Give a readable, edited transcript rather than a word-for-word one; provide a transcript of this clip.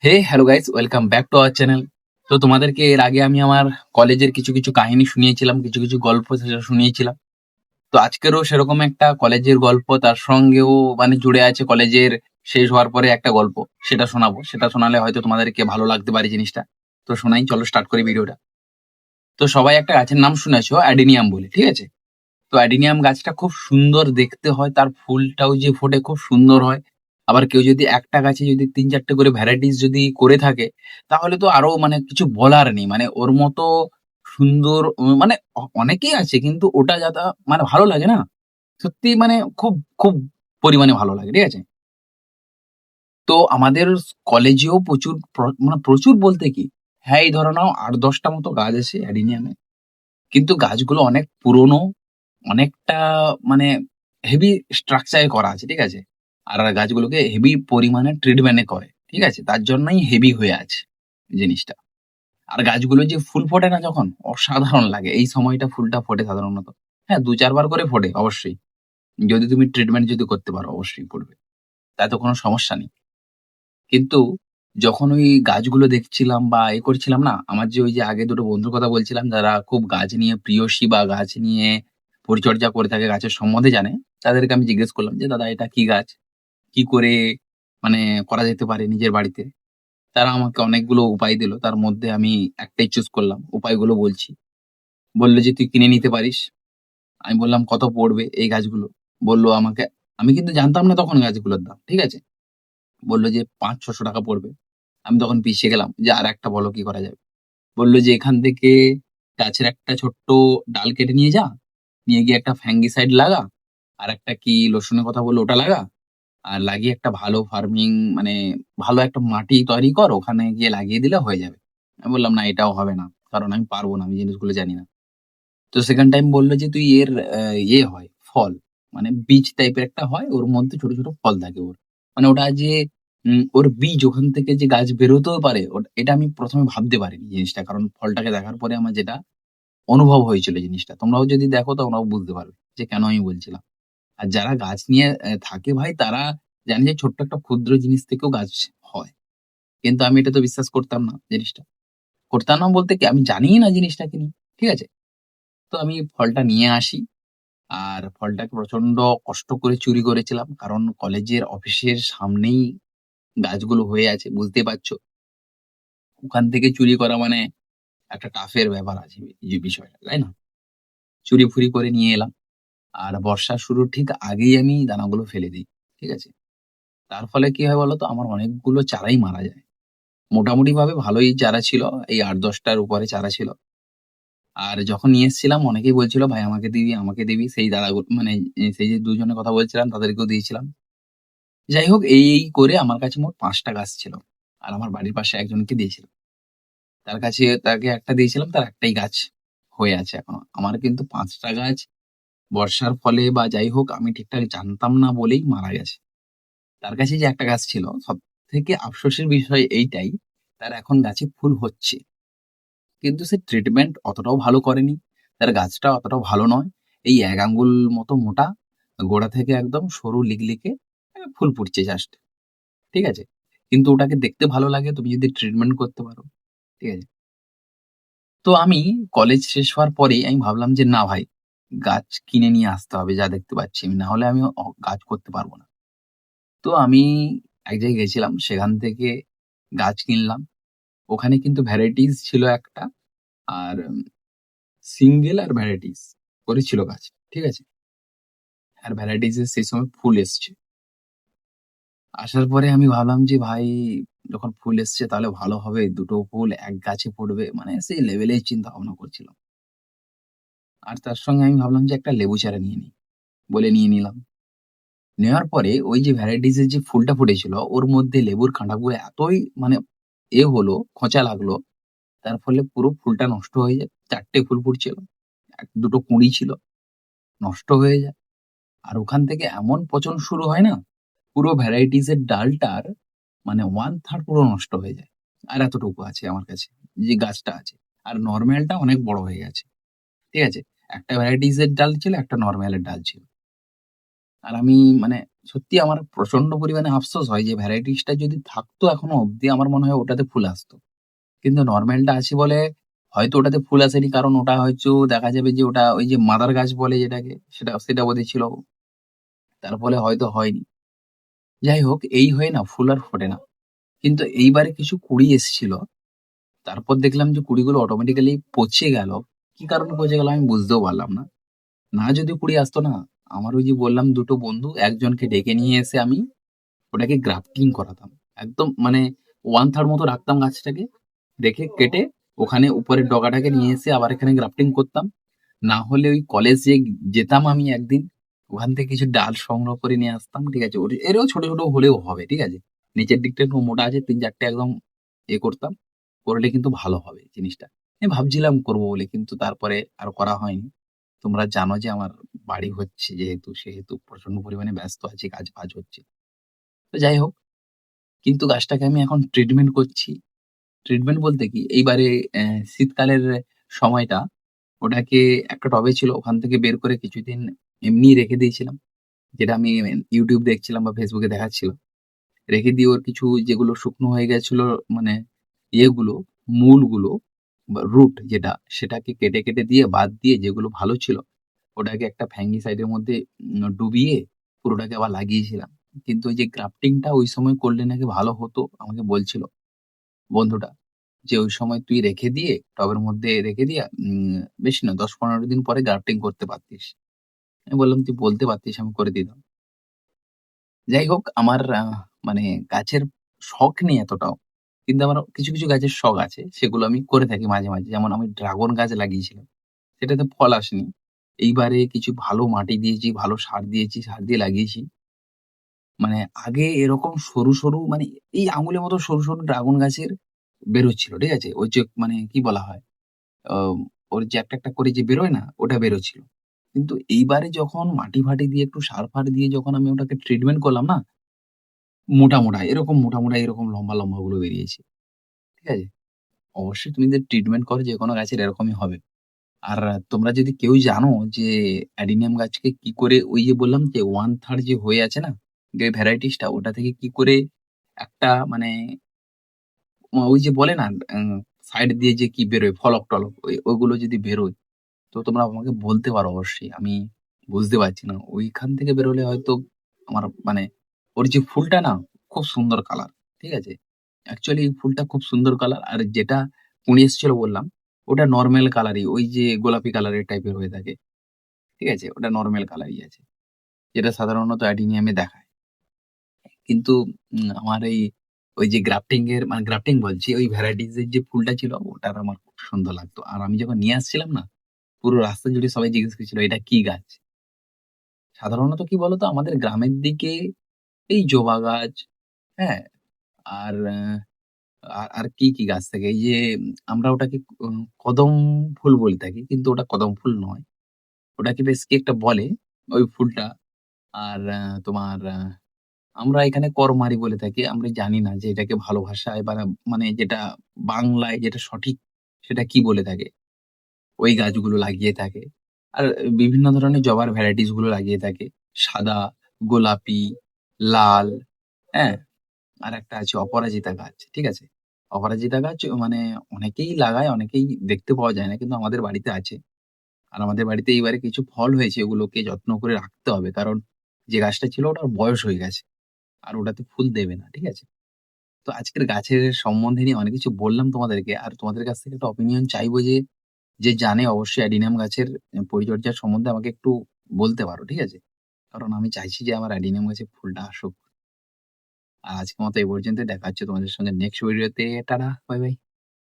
Hey hello guys, welcome back to our channel. তো তোমাদেরকে এর আগে আমি আমার কলেজের কিছু কিছু কাহিনী শুনিয়েছিলাম, কিছু কিছু গল্প সেটা শুনিয়েছিলাম। তো আজকেরও সেরকম একটা কলেজের গল্প, তার সঙ্গেও মানে জুড়ে আছে কলেজের শেষ হওয়ার পরে একটা গল্প, সেটা শোনাবো। সেটা শোনালে হয়তো তোমাদেরকে ভালো লাগতে পারে জিনিসটা। তো শোনাই, চলো স্টার্ট করি ভিডিওটা। তো সবাই একটা গাছের নাম শুনেছো, অ্যাডিনিয়াম বলে, ঠিক আছে? তো অ্যাডিনিয়াম গাছটা খুব সুন্দর দেখতে হয়, তার ফুলটাও যে ফোটে খুব সুন্দর হয়। আবার কেউ যদি একটা গাছে যদি ৩-৪টে করে ভ্যারাইটিস যদি করে থাকে, তাহলে তো আরো মানে কিছু বলার নেই। মানে ওর মতো সুন্দর মানে অনেকেই আছে, কিন্তু ওটা যাতা মানে ভালো লাগে না? সত্যিই মানে খুব, খুব পরিমাণে ভালো লাগে। ঠিক আছে? তো আমাদের কলেজেও প্রচুর মানে প্রচুর বলতে কি, হ্যাঁ, এই ধরে নাও ৮-১০ টা মতো গাছ আছে অ্যাডিনিয়ামের। কিন্তু গাছগুলো অনেক পুরনো, অনেকটা মানে হেভি স্ট্রাকচারে করা আছে, ঠিক আছে? আর গাছগুলোকে হেভি পরিমাণে ট্রিটমেন্ট এ করে, ঠিক আছে? তার জন্যই হেভি হয়ে আছে জিনিসটা। আর গাছগুলো যে ফুল ফোটে না যখন, অসাধারণ লাগে। এই সময়টা ফুলটা ফোটে সাধারণত। হ্যাঁ, ২-৪ বার করে ফোটে অবশ্যই। যদি তুমি ট্রিটমেন্ট যদি করতে পারো অবশ্যই ফুটবে। তাতে কোনো সমস্যা নেই। কিন্তু যখন ওই গাছগুলো দেখছিলাম বা করছিলাম না, আমার যে ওই যে আগে দুটো বন্ধুর কথা বলছিলাম যারা খুব গাছ নিয়ে প্রিয়সী বা গাছ নিয়ে পরিচর্যা করে থাকে, গাছের সম্বন্ধে জানে, তাদেরকে আমি জিজ্ঞেস করলাম যে, "দাদা এটা কি গাছ? কি করে মানে করা যেতে পারে নিজের বাড়িতে?" তারা আমাকে অনেকগুলো উপায় দিল। তার মধ্যে আমি একটাই চুজ করলাম। উপায়গুলো বলছি। বলল যে, "তুই কিনে নিতে পারিস।" আমি বললাম, "কত পড়বে এই গাছগুলো?" বলল আমাকে, আমি কিন্তু জানতাম না তখন গাছগুলোর দাম। ঠিক আছে? বলল যে, ৳৫০০-৬০০ পড়বে। আমি তখন পিছিয়ে গেলাম যে, "আরেকটা বলো কি করা যাবে?" বলল যে, "এখান থেকে গাছের একটা ছোট্ট ডাল কেটে নিয়ে যা। নিয়ে গিয়ে একটা ফাঙ্গিসাইড লাগা। আরেকটা কি লোশনের কথা বলল ওটা লাগা। আর লাগিয়ে একটা ভালো ফার্মিং মানে ভালো একটা মাটি তৈরি কর। ওখানে গিয়ে লাগিয়ে দিলে হয়ে যাবে।" আমি বললাম, "না, এটাও হবে না। কারণ আমি পারব না। আমি জিনিসগুলো জানি না।" তো সেকেন্ড টাইম বলল যে, "তুই এর হয় ফল। মানে বীজ টাইপের একটা হয়। ওর মধ্যে ছোট, ছোট ফল থাকে ওর। মানে ওটা যে ওর বীজ ওখান থেকে যে গাছ বেরোতেও পারে, এটা আমি ১ম এ ভাবতে পারিনি জিনিসটা। কারণ ফলটাকে দেখার পরে আমার যেটা অনুভব হয়েছিল জিনিসটা। তোমরাও যদি দেখো তোমরাও বুঝতে পারবে যে কেন আমি বলছিলাম। আর যারা গাছ নিয়ে থাকে ভাই, তারা জানে যে ছোট্ট একটা ক্ষুদ্র জিনিস থেকেও গাছ হয়। কিন্তু আমি এটা তো বিশ্বাস করতাম না জিনিসটা। করতাম না বলতে কি, আমি জানিই না জিনিসটা কি নিয়ে। ঠিক আছে? তো আমি ফলটা নিয়ে আসি। আর ফলটাকে প্রচন্ড কষ্ট করে চুরি করেছিলাম। কারণ কলেজের অফিসের সামনেই গাছগুলো হয়ে আছে, বুঝতেই পারছো। ওখান থেকে চুরি করা মানে একটা টাফের ব্যাপার আছে, যে বিষয়টা, তাই না? চুরি-ফুরি করে নিয়ে এলাম। আর বর্ষা শুরুর ঠিক আগেই আমি দানাগুলো ফেলে দেই। ঠিক আছে? তার ফলে কি হয় বলতো? আমার অনেকগুলো চারাই মারা যায়। মোটামুটিভাবে ভালোই চারা ছিল। এই ৮-১০ টার উপরে চারা ছিল। আর যখন নিয়ে এসেছিলাম অনেকেই বলছিল, "ভাই আমাকে দিবি, আমাকে দিবি।" সেই মানে সেই যে ২ জনের কথা বলছিলাম তাদেরকেও দিয়েছিলাম। যাই হোক, এই করে আমার কাছে মোট ৫ টা গাছ ছিল। আর আমার বাড়ির পাশে একজনকে দিয়েছিলাম। তার কাছে তাকে একটা দিয়েছিলাম, তার একটাই গাছ হয়ে আছে এখনো। আমার কিন্তু ৫ টা গাছ বর্ষার ফলে বা যাই হোক আমি ঠিকঠাক জানতাম না বলেই মারা গেছে। তার কাছে যে একটা গাছ ছিল, সবথেকে আফসোসের বিষয় এইটাই, তার এখন গাছে ফুল হচ্ছে। কিন্তু সে ট্রিটমেন্ট অতটাও ভালো করেনি। তার গাছটা অতটাও ভালো নয়। এই ১ আঙ্গুল মতো মোটা, গোড়া থেকে একদম সরু লিকলিকে ফুল ফুটছে জাস্ট। ঠিক আছে? কিন্তু ওটাকে দেখতে ভালো লাগে তুমি যদি ট্রিটমেন্ট করতে পারো। ঠিক আছে? তো আমি কলেজ শেষ হওয়ার পরেই আমি ভাবলাম যে, "না ভাই, গাছ কিনে নিয়ে আসতে হবে যা দেখতে পাচ্ছি আমি। না হলে আমি কাজ করতে পারব না।" তো আমি এক জায়গায় গেছিলাম। সেখান থেকে গাছ কিনলাম। ওখানে কিন্তু ভ্যারাইটিস ছিল একটা। আর সিঙ্গেল আর ভ্যারাইটিস করে ছিল গাছ। ঠিক আছে? আর ভ্যারাইটিস এর সেই সময় ফুল এসছে। আসার পরে আমি ভাবলাম যে, "ভাই, যখন ফুল এসছে তাহলে ভালো হবে। ২ টো ফুল এক গাছে ফুটবে।" মানে সেই লেভেলের চিন্তা ভাবনা করছিলাম। আর তার সঙ্গে আমি ভাবলাম যে একটা লেবু চারা নিয়ে নিই। বলে নিয়ে নিলাম। নেওয়ার পরে ওই যে ভ্যারাইটিস এর যে ফুলটা ফুটেছিল, ওর মধ্যে লেবুর কাঁটাগুলো এতই মানে হলো, খোঁচা লাগলো, তার ফলে পুরো ফুলটা নষ্ট হয়ে যায়। ৪ টে ফুল ফুটছিল। ১-২ টো কুঁড়ি ছিল, নষ্ট হয়ে যায়। আর ওখান থেকে এমন পচন শুরু হয় না, পুরো ভ্যারাইটিস এর ডালটার মানে 1/3 পুরো নষ্ট হয়ে যায়। আর এতটুকু আছে আমার কাছে, যে গাছটা আছে। আর নরমালটা অনেক বড় হয়ে গেছে। ঠিক আছে? একটা ভ্যারাইটিস এর ডাল ছিল, একটা নরমাল এর ডাল ছিল। আর আমি মানে সত্যি আমার প্রচন্ড পরিমাণে আফসোস হয় যে ভ্যারাইটিসটা যদি থাকতো এখনো অব্দি আমার মনে হয় ওটাতে ফুল আসতো। কিন্তু নরমালটা আছে বলে হয়তো ওটাতে ফুল আসেনি, কারণ ওটা হয়তো দেখা যাবে যে ওটা ওই যে মাদার গাছ বলে যেটাকে, সেটা সেটা বোধহয় ছিল। তার ফলে হয়তো হয়নি। যাই হোক, এই হয়ে না ফুল আর ফোটে না। কিন্তু এইবারে কিছু কুড়ি এসছিল। তারপর দেখলাম যে কুড়িগুলো অটোমেটিক্যালি পচে গেল। কি কারণে পচে গেল আমি বুঝতেও পারলাম না। না যদি কুড়ি আসতো না, আমার ওই যে বললাম ২ টো বন্ধু, একজনকে ডেকে নিয়ে এসে আমি ওটাকে গ্রাফটিং করাতাম। একদম মানে 1/3 মতো রাখতাম গাছটাকে, রেখে কেটে ওখানে উপরের ডগাটাকে নিয়ে এসে আবার এখানে গ্রাফটিং করতাম। না হলে ওই কলেজে যেতাম আমি একদিন, ওখান থেকে কিছু ডাল সংগ্রহ করে নিয়ে আসতাম। ঠিক আছে? এরও ছোট, ছোট হলেও হবে। ঠিক আছে? নিচের দিকটা একটু মোটা আছে, ৩-৪ টে একদম করতাম। করলে কিন্তু ভালো হবে জিনিসটা। আমি ভাবছিলাম করব বলে, কিন্তু তারপরে আর করা হয়নি। তোমরা জানো যে আমার বাড়ি হচ্ছে যেহেতু, সেহেতু প্রচন্ড পরিমাণে ব্যস্ত আছি, কাজ-ফাজ হচ্ছে। তো যাই হোক, কিন্তু গাছটাকে আমি এখন ট্রিটমেন্ট করছি। ট্রিটমেন্ট বলতে কি, এইবারে শীতকালের সময়টা ওটাকে একটা টবে ছিল, ওখান থেকে বের করে কিছুদিন এমনি রেখে দিয়েছিলাম। যেটা আমি YouTube দেখছিলাম বা Facebook এ দেখাচ্ছিল। রেখে দিয়ে ওর কিছু যেগুলো শুকনো হয়ে গেছিল, মানে ইয়েগুলো, মূলগুলো বা রুট যেটা, সেটাকে কেটে, কেটে দিয়ে বাদ দিয়ে যেগুলো ভালো ছিল, ওটাকে একটা ফ্যাঙ্গিসাইড এর মধ্যে ডুবিয়ে পুরোটাকে আবার লাগিয়েছিলাম। কিন্তু ওই যে গ্রাফটিং টা ওই সময় করলে নাকি ভালো হতো, আমাকে বলছিল বন্ধুটা। যে ওই সময় তুই রেখে দিয়ে টবের মধ্যে রেখে দিয়ে বেশি না ১০-১৫ দিন পরে গ্রাফটিং করতে পারতিস। আমি বললাম, "তুই বলতে পারতিস, আমি করে দিতাম।" যাই হোক, আমার মানে গাছের শখ নেই এতটাও। কিন্তু আমার কিছু, কিছু গাছের শখ আছে। সেগুলো আমি করে থাকি মাঝে, মাঝে। যেমন আমি ড্রাগন গাছ লাগিয়েছিলাম। সেটাতে ফল আসেনি। এইবারে কিছু ভালো মাটি দিয়েছি, ভালো সার দিয়েছি, সার দিয়ে লাগিয়েছি। মানে আগে এরকম সরু, সরু মানে এই আঙুলের মতো সরু, সরু ড্রাগন গাছের বেরোচ্ছিল। ঠিক আছে? ওই যে মানে কি বলা হয়? আম ওর যে একটা, একটা করে যে বেরোয় না? ওটা বেরোচ্ছিল। কিন্তু এইবারে যখন মাটি-ফাটি দিয়ে একটু সার-ফার দিয়ে যখন আমি ওটাকে ট্রিটমেন্ট করলাম না? মোটা, মোটা এরকম মোটা, মোটা এরকম লম্বা, লম্বা গুলো বেরিয়েছে। ঠিক আছে? অবশ্যই তুমি যদি ট্রিটমেন্ট করো যেকোনো গাছের এরকমই হবে। আর তোমরা যদি কেউ জানো যে অ্যাডিনিয়াম গাছকে কি করে ওই যে বললাম যে 1/3 যে হয়ে আছে না? যে ভ্যারাইটিস টা, ওটা থেকে কি করে একটা মানে ওই যে বলে না সাইড দিয়ে যে কি বেরোয় ফলক-টলক, ওইগুলো যদি বেরোয়, তো তোমরা আমাকে বলতে পারো অবশ্যই। আমি বুঝতে পারছি না। ওইখান থেকে বেরোলে হয়তো আমার মানে ওর যে ফুলটা না খুব সুন্দর কালার। ঠিক আছে? অ্যাকচুয়ালি ফুলটা খুব সুন্দর কালার। আর যেটা কুঁড়ি এসেছিল বললাম, ওটা নরমাল কালারই। ওই যে গোলাপি কালারের টাইপের হয়ে থাকে। ঠিক আছে? ওটা নরমাল কালারই আছে। যেটা সাধারণত অ্যাডিনিয়ামে দেখায়। কিন্তু আমার ওই যে গ্রাফটিং এর মানে গ্রাফটিং বলছি, ওই ভ্যারাইটিস এর যে ফুলটা ছিল ওটার আমার খুব সুন্দর লাগতো। আর আমি যখন নিয়ে আসছিলাম না, পুরো রাস্তা জুড়ে সবাই জিজ্ঞেস করছিল, "এটা কি গাছ?" সাধারণত কি বলতো, আমাদের গ্রামের দিকে এই জবা গাছ, হ্যাঁ? আর আর কি, কি গাছ থাকে? এই যে আমরা ওটাকে কদম ফুল বলে থাকি। কিন্তু ওটা কদম ফুল নয়। ওটাকে বেশ কি একটা বলে ওই ফুলটা। আর তোমার আমরা এখানে করমারি বলে থাকি। আমরা জানি না যে এটাকে ভালো ভাষায় বা মানে যেটা বাংলায় যেটা সঠিক সেটা কি বলে থাকে। ওই গাছগুলো লাগিয়ে থাকে। আর বিভিন্ন ধরনের জবার ভ্যারাইটিস গুলো লাগিয়ে থাকে। সাদা, গোলাপি, লাল, হ্যাঁ? আরেকটা আছে অপরাজিতা গাছ। ঠিক আছে? অপরাজিতা গাছ মানে অনেকেই লাগায়, অনেকেই দেখতে পাওয়া যায় না। কিন্তু আমাদের বাড়িতে আছে। আর আমাদের বাড়িতে এইবারে কিছু ফল হয়েছে, ওগুলোকে যত্ন করে রাখতে হবে। কারণ যে গাছটা ছিল ওটার বয়স হয়ে গেছে। আর ওটাতে ফুল দেবে না। ঠিক আছে? তো আজকের গাছের সম্বন্ধে নিয়ে অনেক কিছু বললাম তোমাদেরকে। আর তোমাদের কাছ থেকে একটা অপিনিয়ন চাইবো যে, যে জানে অবশ্যই অ্যাডিনিয়াম গাছের পরিচর্যার সম্বন্ধে আমাকে একটু বলতে পারো। ঠিক আছে? কারণ আমি চাইছি যে আমার অ্যাডিনিয়াম গাছে ফুলটা আসুক। আর আজকের মতো এই পর্যন্তই। দেখা হচ্ছে তোমাদের সঙ্গে নেক্সট ভিডিওতে। Tata, bye, by.